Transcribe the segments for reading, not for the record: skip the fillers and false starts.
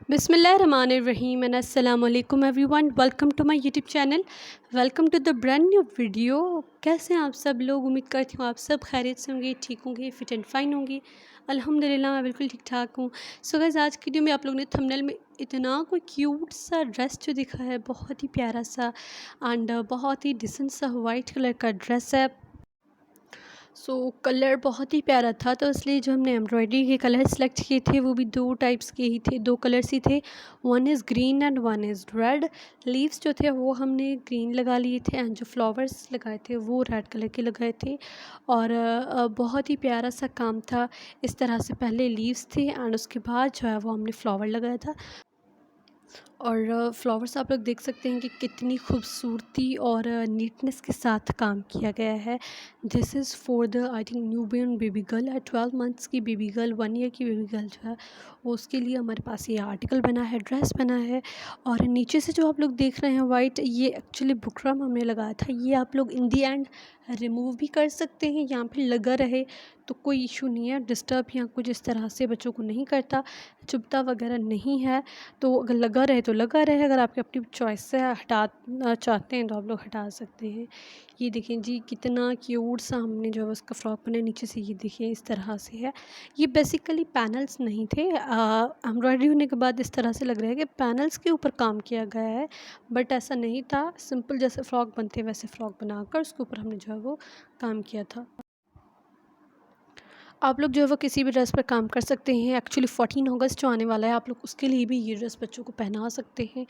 बिस्मिल्लाहिर्रहमानिर्रहीम एंड अस्सलाम वालेकुम everyone. Welcome to my YouTube channel. Welcome to the brand new video. कैसे हैं आप सब लोग? उम्मीद करती हूँ आप सब खैरियत से होंगे, ठीक होंगे, फिट एंड फाइन होंगे। अल्हम्दुलिल्लाह मैं बिल्कुल ठीक ठाक हूँ। सो गाइस, आज की वीडियो में आप लोगों ने थंबनेल में इतना कोई क्यूट सा ड्रेस जो दिखा है, बहुत ही प्यारा सा एंड बहुत ही डिसेंट सा वाइट कलर का ड्रेस है। कलर बहुत ही प्यारा था, तो इसलिए जो हमने एम्ब्रॉयडरी के कलर सेलेक्ट किए थे वो भी दो टाइप्स के ही थे, दो कलर्स ही थे। One is green and one is red. Leaves जो थे वो हमने ग्रीन लगा लिए थे एंड जो फ्लावर्स लगाए थे वो रेड कलर के लगाए थे। और बहुत ही प्यारा सा काम था। इस तरह से पहले लीव्स थे एंड उसके बाद जो है वो हमने फ्लावर लगाया था। और फ्लावर्स आप लोग देख सकते हैं कि कितनी खूबसूरती और नीटनेस के साथ काम किया गया है। This is for the I think new born baby girl है, 12 मंथ्स की बेबी गर्ल, 1 ईयर की बेबी गर्ल जो है वो, उसके लिए हमारे पास ये आर्टिकल बना है, ड्रेस बना है। और नीचे से जो आप लोग देख रहे हैं वाइट, ये एक्चुअली बुकरम हमने लगाया था। ये आप लोग इन दी एंड रिमूव भी कर सकते हैं, यहाँ पे लगा रहे तो कोई इशू नहीं है। डिस्टर्ब या कुछ इस तरह से बच्चों को नहीं करता, चुभता वगैरह नहीं है। तो अगर लगा रहे तो लगा रहे, अगर आपकी अपनी चॉइस से हटाना चाहते हैं तो आप लोग हटा सकते हैं। ये देखें जी, कितना क्यूट सा हमने जो है उसका फ्रॉक बनाया। नीचे से ये देखिए इस तरह से है। ये बेसिकली पैनल्स नहीं थे, एम्ब्रॉयडरी होने के बाद इस तरह से लग रहा है कि पैनल्स के ऊपर काम किया गया है, बट ऐसा नहीं था। सिंपल जैसे फ़्रॉक बनते हैं वैसे फ़्रॉक बनाकर उसके ऊपर हमने जो है वो काम किया था। आप लोग जो है वो किसी भी ड्रेस पर काम कर सकते हैं। एक्चुअली 14 अगस्त जो आने वाला है, आप लोग उसके लिए भी ये ड्रेस बच्चों को पहना सकते हैं।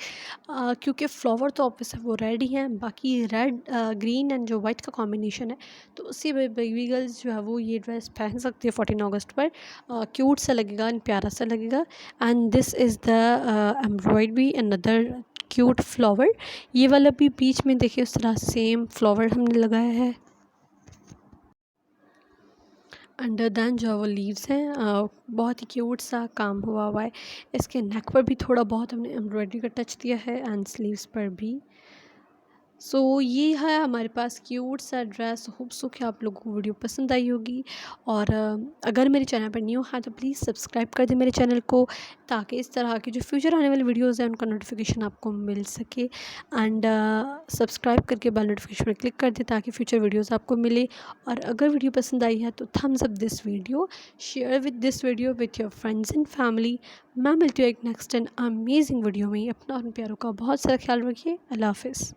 क्योंकि फ्लावर तो ऑब्वियस है वो रेड ही हैं, बाकी रेड ग्रीन एंड जो वाइट का कॉम्बिनेशन है, तो उसी बेबी गर्ल्स जो है वो ये ड्रेस पहन सकती है 14 अगस्त पर। क्यूट सा लगेगा एंड प्यारा सा लगेगा। And this is the embroidery another cute flower. ये वाला भी बीच में देखिए उस तरह सेम फ्लावर हमने लगाया है। अंडर दैन जो वो लीव्स हैं, बहुत ही क्यूट सा काम हुआ है। इसके नेक पर भी थोड़ा बहुत हमने एम्ब्रॉयडरी का टच दिया है एंड स्लीव्स पर भी। ये है हमारे पास क्यूट सा ड्रेस। होप सो कि आप लोगों को वीडियो पसंद आई होगी। और अगर मेरे चैनल पर न्यू है तो प्लीज़ सब्सक्राइब कर दें मेरे चैनल को, ताकि इस तरह की जो फ्यूचर आने वाली वीडियोज़ हैं उनका नोटिफिकेशन आपको मिल सके। एंड सब्सक्राइब करके बेल नोटिफिकेशन पर क्लिक कर दें ताकि फ्यूचर वीडियोज़ आपको मिले। और अगर वीडियो पसंद आई है तो thumbs up this video, share with this video with your friends and family. मैं मिलती हूँ एक नेक्स्ट एंड अमेजिंग वीडियो में। अपना और प्यारों का बहुत सारा ख्याल रखिए। अल्लाह हाफिज़।